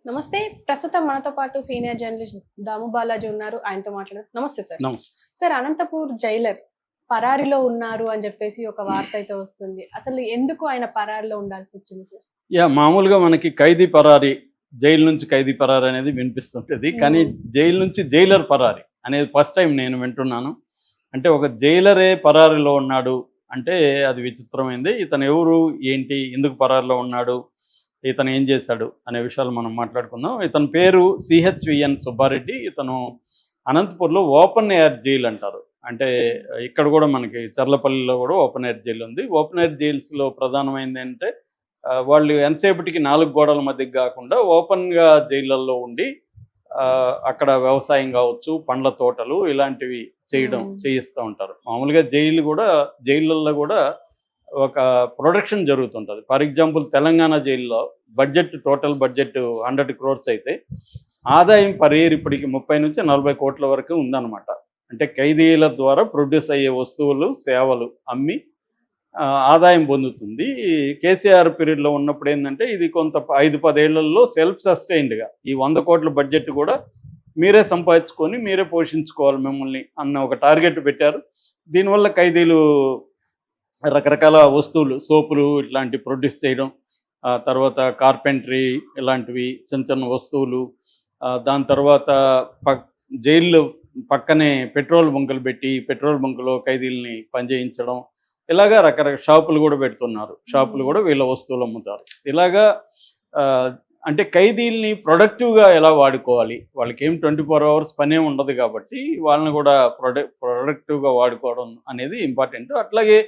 నమస్తే. ప్రస్తుతం మనతో పాటు సీనియర్ జర్నలిస్ట్ దాము బాలాజీ ఉన్నారు. ఆయనతో మాట్లాడదాం. నమస్తే సార్. నమస్తే. సార్, అనంతపూర్ జైలర్ పరారీలో ఉన్నారు అని చెప్పేసి ఒక వార్త అయితే వస్తుంది. అసలు ఎందుకు ఆయన పరారీలో ఉండాల్సి వచ్చింది సార్? మామూలుగా మనకి ఖైదీ పరారి, జైలు నుంచి ఖైదీ పరారి అనేది వినిపిస్తుంటది. కానీ జైలు నుంచి జైలర్ పరారి అనేది ఫస్ట్ టైం నేను వింటున్నాను. అంటే ఒక జైలరే పరారీలో ఉన్నాడు అంటే అది విచిత్రమైంది. ఇతను ఎవరు, ఏంటి, ఎందుకు పరారీలో ఉన్నాడు, ఇతను ఏం చేశాడు అనే విషయాలు మనం మాట్లాడుకుందాం. ఇతని పేరు సిహెచ్విఎన్ సుబ్బారెడ్డి. ఇతను అనంతపూర్లో ఓపెన్ ఎయిర్ జైలు అంటారు. అంటే ఇక్కడ కూడా మనకి చర్లపల్లిలో కూడా ఓపెన్ ఎయిర్ జైలు ఉంది. ఓపెన్ ఎయిర్ జైల్స్లో ప్రధానమైనది అంటే వాళ్ళు ఎంతసేపటికి 4 గోడల మధ్యకి కాకుండా ఓపెన్గా జైళ్ళల్లో ఉండి అక్కడ వ్యవసాయం కావచ్చు, పండ్ల తోటలు ఇలాంటివి చేయిస్తూ ఉంటారు. మామూలుగా జైళ్ళల్లో కూడా ఒక ప్రొడక్షన్ జరుగుతుంటుంది. ఫర్ ఎగ్జాంపుల్ తెలంగాణ జైల్లో టోటల్ బడ్జెట్ 100 crores అయితే ఆదాయం పర్ ఇయర్ ఇప్పటికి 30 నుంచి 40 కోట్ల వరకు ఉందన్నమాట. అంటే ఖైదీల ద్వారా ప్రొడ్యూస్ అయ్యే వస్తువులు, సేవలు అమ్మి ఆదాయం పొందుతుంది. కేసీఆర్ పీరియడ్లో ఉన్నప్పుడు ఏంటంటే ఇది కొంత 5-10 ఏళ్లలో సెల్ఫ్ సస్టైన్డ్గా ఈ 100 కోట్ల బడ్జెట్ కూడా మీరే సంపాదించుకొని మీరే పోషించుకోవాలి మిమ్మల్ని అన్న ఒక టార్గెట్ పెట్టారు. దీనివల్ల ఖైదీలు రకరకాల వస్తువులు, సోపులు ఇట్లాంటివి ప్రొడ్యూస్ చేయడం, తర్వాత కార్పెంటరీ ఇలాంటివి చిన్న చిన్న వస్తువులు, దాని తర్వాత జైళ్ళు పక్కనే పెట్రోల్ బంకులు పెట్టి పెట్రోల్ బంకులో ఖైదీలని పనిచేయించడం, ఇలాగా రకరకాల షాపులు కూడా పెడుతున్నారు. షాపులు కూడా వీళ్ళ వస్తువులు అమ్ముతారు. ఇలాగా అంటే ఖైదీల్ని ప్రొడక్టివ్గా ఎలా వాడుకోవాలి, వాళ్ళకి ఏం 24 hours పనే ఉండదు కాబట్టి వాళ్ళని కూడా ప్రొడక్టివ్గా వాడుకోవడం అనేది ఇంపార్టెంట్. అట్లాగే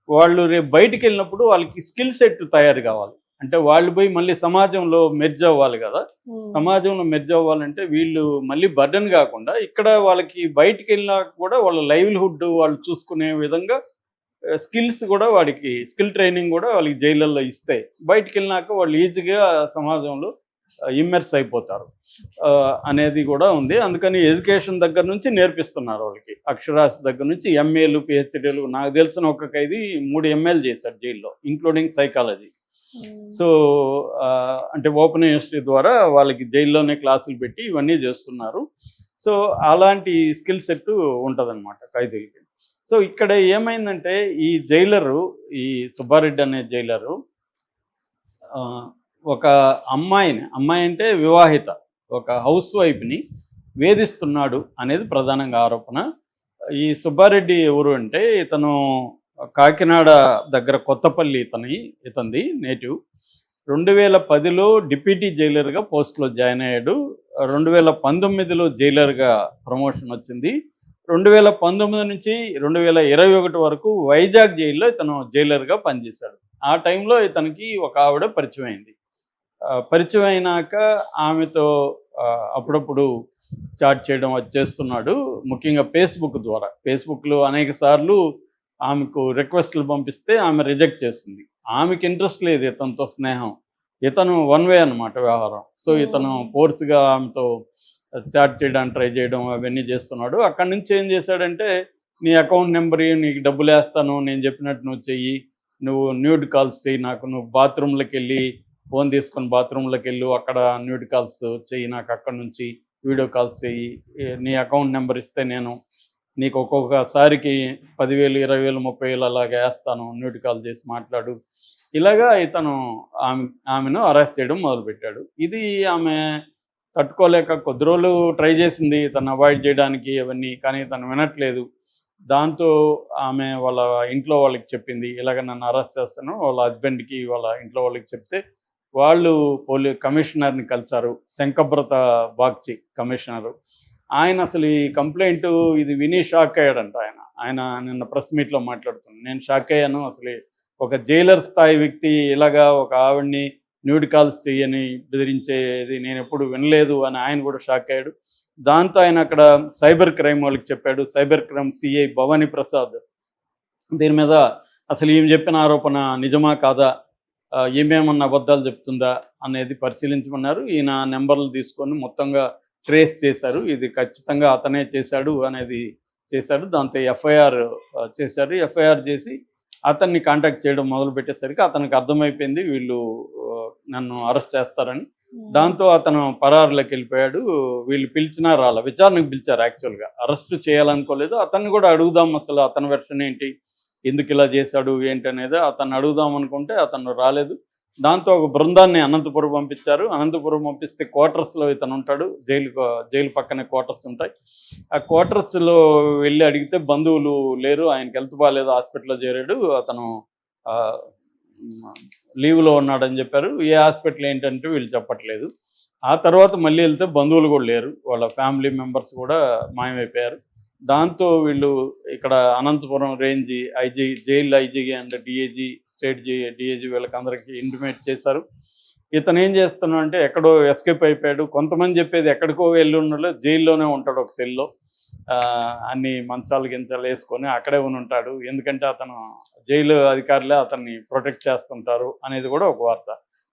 వాళ్ళు రేపు బయటికి వెళ్ళినప్పుడు వాళ్ళకి స్కిల్ సెట్ తయారు కావాలి. అంటే వాళ్ళు పోయి మళ్ళీ సమాజంలో మెర్జ్ అవ్వాలి కదా. సమాజంలో మెర్జ్ అవ్వాలంటే వీళ్ళు మళ్ళీ బర్డెన్ కాకుండా ఇక్కడ వాళ్ళకి బయటికి వెళ్ళినా కూడా వాళ్ళ లైవ్లీహుడ్ వాళ్ళు చూసుకునే విధంగా స్కిల్స్ కూడా స్కిల్ ట్రైనింగ్ కూడా వాళ్ళకి జైళ్ళల్లో ఇస్తే బయటికి వెళ్ళినాక వాళ్ళు ఈజీగా సమాజంలో ఇమ్మర్స్ అయిపోతారు అనేది కూడా ఉంది. అందుకని ఎడ్యుకేషన్ దగ్గర నుంచి నేర్పిస్తున్నారు వాళ్ళకి. అక్షరాస్యత దగ్గర నుంచి ఎంఏలు, పిహెచ్డీలు. నాకు తెలిసిన ఒక ఖైదీ 3 MAలు చేశాడు జైల్లో, ఇంక్లూడింగ్ సైకాలజీ. సో అంటే ఓపెన్ యూనివర్సిటీ ద్వారా వాళ్ళకి జైల్లోనే క్లాసులు పెట్టి ఇవన్నీ చేస్తున్నారు. సో అలాంటి స్కిల్ సెట్ ఉంటుందన్నమాట ఖైదీలకి. సో ఇక్కడ ఏమైందంటే ఈ సుబ్బారెడ్డి అనే జైలరు ఒక అమ్మాయి అంటే వివాహిత ఒక హౌస్ వైఫ్ని వేధిస్తున్నాడు అనేది ప్రధానంగా ఆరోపణ. ఈ సుబ్బారెడ్డి ఎవరు అంటే ఇతను కాకినాడ దగ్గర కొత్తపల్లి ఇతంది నేటివ్. 2010లో డిప్యూటీ జైలర్గా పోస్ట్లో జాయిన్ అయ్యాడు. 2019లో జైలర్గా ప్రమోషన్ వచ్చింది. 2019 నుంచి 2021 వరకు వైజాగ్ జైల్లో ఇతను జైలర్గా పనిచేశాడు. ఆ టైంలో ఇతనికి ఒక ఆవిడ పరిచయం అయింది. పరిచయం అయినాక ఆమెతో అప్పుడప్పుడు చాట్ చేయడం అది చేస్తున్నాడు. ముఖ్యంగా ఫేస్బుక్లో అనేక సార్లు ఆమెకు రిక్వెస్ట్లు పంపిస్తే ఆమె రిజెక్ట్ చేస్తుంది. ఆమెకి ఇంట్రెస్ట్ లేదు ఇతనితో స్నేహం. ఇతను వన్ వే అన్నమాట వ్యవహారం. సో ఇతను ఫోర్స్గా ఆమెతో చాట్ చేయడానికి ట్రై చేయడం అవన్నీ చేస్తున్నాడు. అక్కడి నుంచి ఏం చేశాడంటే, నీ అకౌంట్ నెంబర్, నీకు డబ్బులు వేస్తాను, నేను చెప్పినట్టు నువ్వు చెయ్యి, నువ్వు న్యూడ్ కాల్స్ చెయ్యి, నువ్వు బాత్రూంలోకి వెళ్ళి ఫోన్ తీసుకొని బాత్రూంలోకి వెళ్ళు, అక్కడ న్యూడ్ కాల్స్ చెయ్యి, నాకు అక్కడ నుంచి వీడియో కాల్స్ చెయ్యి, నీ అకౌంట్ నెంబర్ ఇస్తే నేను నీకు ఒక్కొక్కసారికి 10,000, 20,000, 30,000 అలాగే వేస్తాను, న్యూడ్ కాల్ చేసి మాట్లాడు. ఇలాగా ఇతను ఆమెను అరెస్ట్ చేయడం మొదలుపెట్టాడు. ఇది ఆమె తట్టుకోలేక కొద్ది రోజులు ట్రై చేసింది తను అవాయిడ్ చేయడానికి అవన్నీ, కానీ తను వినట్లేదు. దాంతో ఆమె వాళ్ళ ఇంట్లో వాళ్ళకి చెప్పింది, ఇలాగ నన్ను అరెస్ట్ చేస్తాను. వాళ్ళ హస్బెండ్కి వాళ్ళ ఇంట్లో వాళ్ళకి చెప్తే వాళ్ళు కమిషనర్ని కలిశారు. శంకబ్రత బాగ్చి కమిషనరు. ఆయన అసలు ఈ కంప్లైంట్ ఇది విని షాక్ అయ్యాడంట. ఆయన నిన్న ప్రెస్ మీట్లో మాట్లాడుతున్నాను, నేను షాక్ అయ్యాను, అసలు ఒక జైలర్ స్థాయి వ్యక్తి ఇలాగా ఒక ఆవిడ్ని న్యూడ్ కాల్స్ చేయని బెదిరించేది నేను ఎప్పుడు వినలేదు అని ఆయన కూడా షాక్ అయ్యాడు. దాంతో ఆయన అక్కడ సైబర్ క్రైమ్ వాళ్ళకి చెప్పాడు. Cyber crime CI Bhavani Prasad దీని మీద అసలు ఈమె చెప్పిన ఆరోపణ నిజమా కాదా, ఏమేమన్నా అబద్ధాలు చెప్తుందా అనేది పరిశీలించమన్నారు. ఈయన నెంబర్లు తీసుకొని మొత్తంగా ట్రేస్ చేశారు. ఇది ఖచ్చితంగా అతనే చేశాడు అనేది చేశాడు. దాంతో ఎఫ్ఐఆర్ చేశారు. ఎఫ్ఐఆర్ చేసి అతన్ని కాంటాక్ట్ చేయడం మొదలుపెట్టేసరికి అతనికి అర్థమైపోయింది వీళ్ళు నన్ను అరెస్ట్ చేస్తారని. దాంతో అతను పరారులోకి వెళ్ళిపోయాడు. వీళ్ళు పిలిచినా రాల, విచారణకు పిలిచారు. యాక్చువల్గా అరెస్ట్ చేయాలనుకోలేదు. అతన్ని కూడా అడుగుదాం, అసలు అతని వెర్షన్ ఏంటి, ఎందుకు ఇలా చేశాడు ఏంటి అనేది అతన్ని అడుగుదాం అనుకుంటే అతను రాలేదు. దాంతో ఒక బృందాన్ని అనంతపురం పంపించారు. అనంతపురం పంపిస్తే క్వార్టర్స్లో ఇతను ఉంటాడు. జైలు పక్కనే క్వార్టర్స్ ఉంటాయి. ఆ క్వార్టర్స్లో వెళ్ళి అడిగితే బంధువులు లేరు, ఆయనకి హెల్త్ బాగాలేదు, హాస్పిటల్లో చేరాడు, అతను లీవ్లో ఉన్నాడని చెప్పారు. ఏ హాస్పిటల్ ఏంటంటే వీళ్ళు చెప్పట్లేదు. ఆ తర్వాత మళ్ళీ వెళ్తే బంధువులు కూడా లేరు, వాళ్ళ ఫ్యామిలీ మెంబర్స్ కూడా మాయమైపోయారు. దాంతో వీళ్ళు ఇక్కడ Anantapuram range IG, jail IG and DIG, state DIG వీళ్ళకి అందరికీ ఇంటిమేట్ చేశారు. ఇతను ఏం చేస్తున్నాడు అంటే ఎక్కడో ఎస్కేప్ అయిపోయాడు. కొంతమంది చెప్పేది ఎక్కడికో వెళ్ళి ఉన్నాడు, జైల్లోనే ఉంటాడు ఒక సెల్లో, అన్ని మంచాలు గించాలు వేసుకొని అక్కడే ఉంటాడు. ఎందుకంటే అతను జైలు అధికారులే అతన్ని ప్రొటెక్ట్ చేస్తుంటారు అనేది కూడా ఒక వార్త.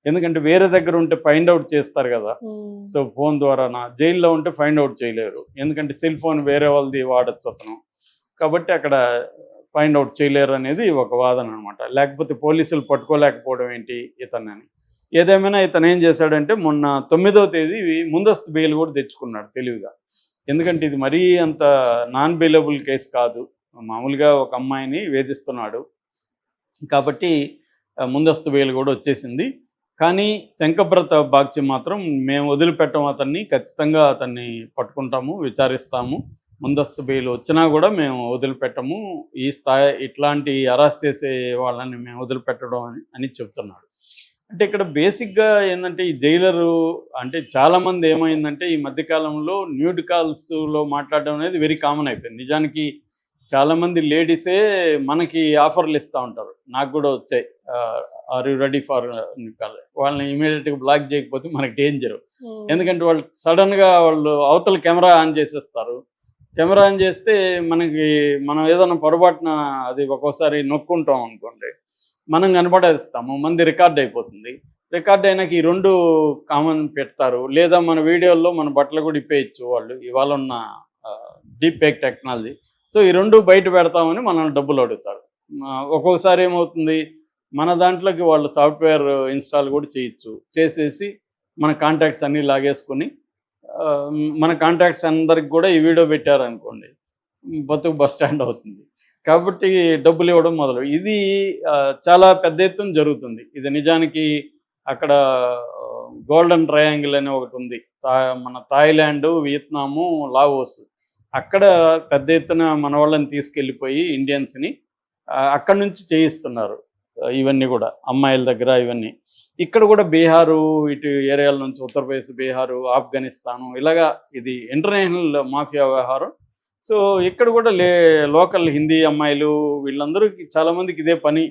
ఎందుకంటే వేరే దగ్గర ఉంటే ఫైండ్ అవుట్ చేస్తారు కదా, సో ఫోన్ ద్వారా. జైల్లో ఉంటే ఫైండ్ అవుట్ చేయలేరు, ఎందుకంటే సెల్ ఫోన్ వేరే వాళ్ళది వాడచ్చు అతను, కాబట్టి అక్కడ ఫైండ్ అవుట్ చేయలేరు అనేది ఒక వాదన అనమాట. లేకపోతే పోలీసులు పట్టుకోలేకపోవడం ఏంటి ఇతనని. ఏదేమైనా ఇతను ఏం చేశాడంటే మొన్న 9వ తేదీ ముందస్తు బెయిల్ కూడా తెచ్చుకున్నాడు తెలివిగా. ఎందుకంటే ఇది మరీ అంత నాన్ బెయిలబుల్ కేసు కాదు, మామూలుగా ఒక అమ్మాయిని వేధిస్తున్నాడు కాబట్టి ముందస్తు బెయిల్ కూడా వచ్చేసింది. కానీ శంకబ్రత బాగ్చి మాత్రం మేము వదిలిపెట్టం, అతన్ని ఖచ్చితంగా అతన్ని పట్టుకుంటాము, విచారిస్తాము, ముందస్తు బెయిల్ వచ్చినా కూడా మేము వదిలిపెట్టము, ఈ స్థాయి ఇట్లాంటి అరెస్ట్ చేసే వాళ్ళని మేము వదిలిపెట్టడం అని చెప్తున్నాడు. అంటే ఇక్కడ బేసిక్గా ఏంటంటే ఈ జైలరు అంటే చాలామంది ఏమైందంటే ఈ మధ్యకాలంలో న్యూడ్ కాల్స్లో మాట్లాడడం అనేది వెరీ కామన్ అయిపోయింది. నిజానికి చాలామంది లేడీసే మనకి ఆఫర్లు ఇస్తూ ఉంటారు, నాకు కూడా వచ్చాయి, are you ready for call, వాళ్ళని ఇమీడియట్గా బ్లాక్ చేయకపోతే మనకి డేంజరు. ఎందుకంటే వాళ్ళు సడన్గా వాళ్ళు అవతల కెమెరా ఆన్ చేసేస్తారు. కెమెరా ఆన్ చేస్తే మనం ఏదైనా పొరపాటున అది ఒక్కోసారి నొక్కుంటాం అనుకోండి, మనం కనపడేస్తాము, మంది రికార్డ్ అయిపోతుంది. రికార్డ్ అయినాక ఈ 2 కామన్ పెడతారు. లేదా మన వీడియోల్లో మన బట్టలు కూడా ఇప్పేయచ్చు వాళ్ళు, ఇవాళ ఉన్న డీప్ ఫేక్ టెక్నాలజీ. సో ఈ 2 బయట పెడతామని మనల్ని డబ్బులు అడుగుతారు. ఒక్కొక్కసారి ఏమవుతుంది, మన దాంట్లోకి వాళ్ళు సాఫ్ట్వేర్ ఇన్స్టాల్ కూడా చేయొచ్చు, చేసేసి మన కాంటాక్ట్స్ అన్నీ లాగేసుకొని మన కాంటాక్ట్స్ అందరికి కూడా ఈ వీడియో పెట్టారనుకోండి, బతుకు బస్ స్టాండ్ అవుతుంది. కాబట్టి డబ్బులు ఇవ్వడం మొదలు ఇది చాలా పెద్ద ఎత్తున జరుగుతుంది. ఇది నిజానికి అక్కడ గోల్డెన్ ట్రయాంగిల్ అనే ఒకటి ఉంది, మన థాయిలాండ్, వియత్నాము, లావోస్, అక్కడ పెద్ద ఎత్తున మన వాళ్ళని తీసుకెళ్ళిపోయి ఇండియన్స్ని అక్కడి నుంచి చేయిస్తున్నారు ఇవన్నీ కూడా, అమ్మాయిల దగ్గర ఇవన్నీ. ఇక్కడ కూడా బీహారు ఇటు ఏరియాల నుంచి, ఉత్తరప్రదేశ్, బీహారు, ఆఫ్ఘనిస్తాను, ఇలాగా ఇది ఇంటర్నేషనల్ మాఫియా వ్యవహారం. సో ఇక్కడ కూడా లోకల్ హిందీ అమ్మాయిలు వీళ్ళందరూ చాలామందికి ఇదే పని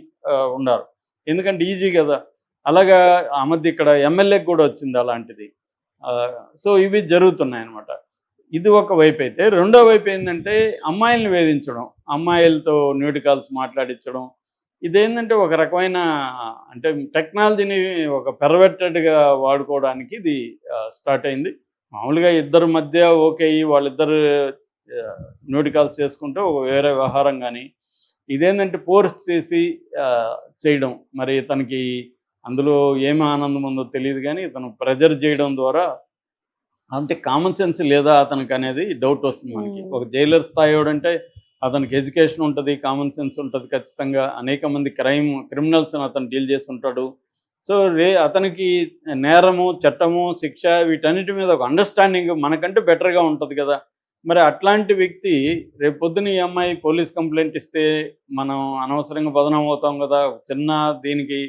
ఉన్నారు, ఎందుకంటే ఈజీ కదా. అలాగా ఆ మధ్య ఇక్కడ ఎమ్మెల్యేకి కూడా వచ్చింది అలాంటిది. సో ఇవి జరుగుతున్నాయి అన్నమాట. ఇది ఒక వైపు అయితే, రెండో వైపు ఏంటంటే అమ్మాయిల్ని వేధించడం, అమ్మాయిలతో న్యూడ్ కాల్స్ మాట్లాడించడం. ఇదేంటంటే ఒక రకమైన అంటే టెక్నాలజీని ఒక పెర్వర్టెడ్గా వాడుకోవడానికి ఇది స్టార్ట్ అయింది. మామూలుగా ఇద్దరు మధ్య ఓకే వాళ్ళిద్దరు న్యూడ్ కాల్స్ చేసుకుంటే ఒక వేరే వ్యవహారం, కానీ ఇదేంటంటే ఫోర్స్ చేసి చేయడం. మరి తనకి అందులో ఏమి ఆనందం ఉందో తెలియదు, కానీ తను ప్రెజర్ చేయడం ద్వారా, అంటే కామన్ సెన్స్ లేదా అతనికి అనేది డౌట్ వస్తుంది మనకి. ఒక జైలర్ స్థాయి అంటే అతనికి ఎడ్యుకేషన్ ఉంటుంది, కామన్ సెన్స్ ఉంటుంది ఖచ్చితంగా, అనేక మంది క్రిమినల్స్ని అతను డీల్ చేసి ఉంటాడు. సో అతనికి నేరము, చట్టము, శిక్ష వీటన్నిటి మీద ఒక అండర్స్టాండింగ్ మనకంటే బెటర్గా ఉంటుంది కదా. మరి అట్లాంటి వ్యక్తి రేపు పొద్దున ఈ అమ్మాయి పోలీస్ కంప్లైంట్ ఇస్తే మనం అనవసరంగా బదనాం అవుతాం కదా. చిన్న దీనికి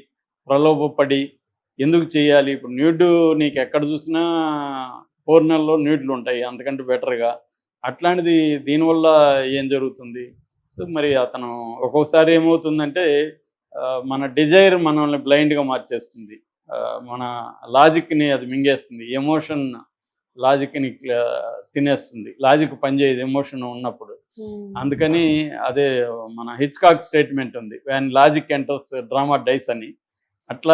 ప్రలోభపడి ఎందుకు చేయాలి? ఇప్పుడు న్యూడ్ నీకు ఎక్కడ చూసినా 4 నెలల్లో న్యూడ్లు ఉంటాయి అంతకంటే బెటర్గా. అట్లాంటిది దీనివల్ల ఏం జరుగుతుంది? సో మరి అతను ఒక్కొక్కసారి ఏమవుతుందంటే మన డిజైర్ మనల్ని బ్లైండ్గా మార్చేస్తుంది, మన లాజిక్ని అది మింగేస్తుంది, ఎమోషన్ లాజిక్ని తినేస్తుంది, లాజిక్ పనిచేయదు ఎమోషన్ ఉన్నప్పుడు. అందుకని అదే మన హిచ్కాక్ స్టేట్మెంట్ ఉంది, when logic enters drama dies అని.